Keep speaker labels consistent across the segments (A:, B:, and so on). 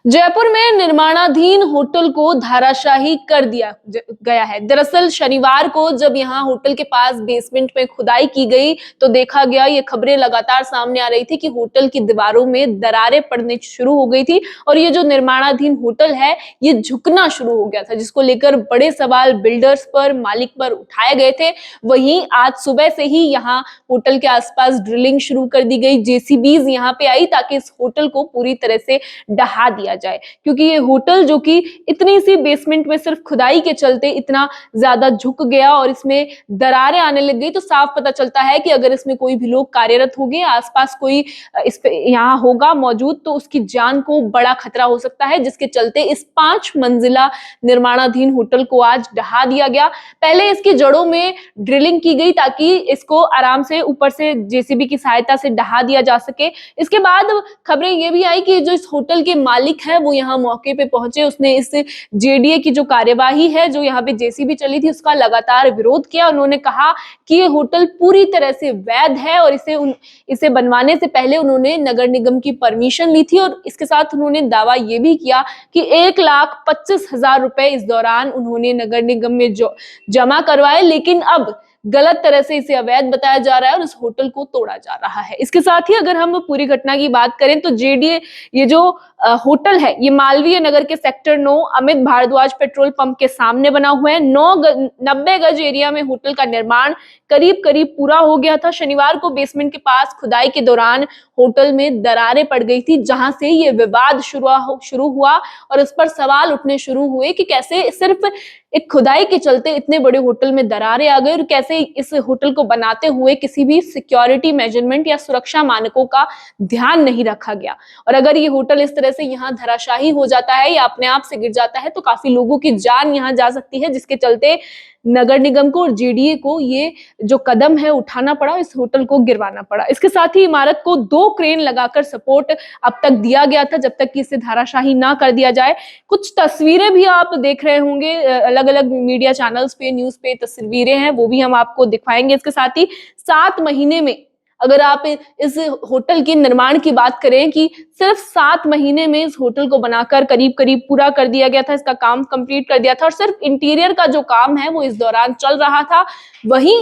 A: जयपुर में निर्माणाधीन होटल को धाराशाही कर दिया गया है। दरअसल शनिवार को जब यहां होटल के पास बेसमेंट में खुदाई की गई तो देखा गया, ये खबरें लगातार सामने आ रही थी कि होटल की दीवारों में दरारें पड़ने शुरू हो गई थी और ये जो निर्माणाधीन होटल है ये झुकना शुरू हो गया था, जिसको लेकर बड़े सवाल बिल्डर्स पर, मालिक पर उठाए गए थे। वहीं आज सुबह से ही यहाँ होटल के आसपास ड्रिलिंग शुरू कर दी गई, जेसीबीज यहाँ पे आई ताकि इस होटल को पूरी तरह से ढहा दिया जाए, क्योंकि ये होटल जो कि इतनी सी बेसमेंट में सिर्फ खुदाई के चलते इतना ज्यादा झुक गया और इसमें दरारें आने लग गई, तो साफ पता चलता है कि अगर इसमें कोई भी लोग कार्यरत होंगे, आसपास कोई इस पे यहाँ होगा मौजूद, तो उसकी जान को बड़ा खतरा हो सकता है, जिसके चलते इस 5 मंजिला निर्माणाधीन होटल को आज ढहा दिया गया। पहले इसकी जड़ों में ड्रिलिंग की गई ताकि इसको आराम से ऊपर से जेसीबी की सहायता से ढहा दिया जा सके। इसके बाद खबरें ये भी आई कि जो इस होटल के मालिक है वो यहाँ मौके पे पहुंचे, उसने इस जेडीए की जो कार्यवाही है, जो यहाँ पे जेसीबी चली थी, उसका लगातार विरोध किया। उन्होंने कहा कि ये होटल पूरी तरह से वैध है और इसे बनवाने से पहले उन्होंने नगर निगम की परमिशन ली थी और इसके साथ उन्होंने दावा ये भी किया कि 1,25,000 रुपए इस दौरान उन्होंने नगर निगम में जो जमा करवाए, लेकिन अब गलत तरह से इसे अवैध बताया जा रहा है और इस होटल को तोड़ा जा रहा है। इसके साथ ही अगर हम पूरी घटना की बात करें तो जेडीए ये जो होटल है ये मालवीय नगर के sector 9 Amit Bhardwaj petrol pump के सामने बना हुआ है। 90 गज एरिया में होटल का निर्माण करीब करीब पूरा हो गया था। शनिवार को बेसमेंट के पास खुदाई के दौरान होटल में दरारें पड़ गई थी, जहां से ये विवाद शुरू हुआ और इस पर सवाल उठने शुरू हुए कि कैसे सिर्फ एक खुदाई के चलते इतने बड़े होटल में दरारें आ गई और कैसे इस होटल को बनाते हुए किसी भी सिक्योरिटी मेजरमेंट या सुरक्षा मानकों का ध्यान नहीं रखा गया। और अगर ये होटल इस तरह से यहाँ धराशाही हो जाता है या अपने आप से गिर जाता है तो काफी लोगों की जान यहाँ जा सकती है, जिसके चलते नगर निगम को और जेडीए को ये जो कदम है उठाना पड़ा, इस होटल को गिरवाना पड़ा। इसके साथ ही इमारत को 2 क्रेन लगाकर सपोर्ट अब तक दिया गया था जब तक कि इसे धाराशाही ना कर दिया जाए। कुछ तस्वीरें भी आप देख रहे होंगे, अलग अलग मीडिया चैनल्स पे, न्यूज पे तस्वीरें हैं, वो भी हम आपको दिखाएंगे। इसके साथ ही 7 महीने में अगर आप इस होटल के निर्माण की बात करें कि सिर्फ 7 महीने में इस होटल को बनाकर करीब करीब पूरा कर दिया गया था, इसका काम कंप्लीट कर दिया था और सिर्फ इंटीरियर का जो काम है वो इस दौरान चल रहा था। वहीं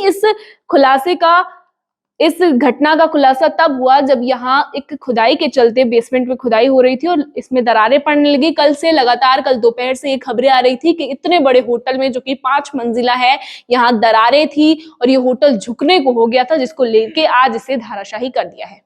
A: इस घटना का खुलासा तब हुआ जब यहाँ एक खुदाई के चलते बेसमेंट में खुदाई हो रही थी और इसमें दरारें पड़ने लगी। कल दोपहर से ये खबरें आ रही थी कि इतने बड़े होटल में जो कि 5 मंजिला है, यहाँ दरारें थी और ये होटल झुकने को हो गया था, जिसको लेके आज इसे धाराशाही कर दिया है।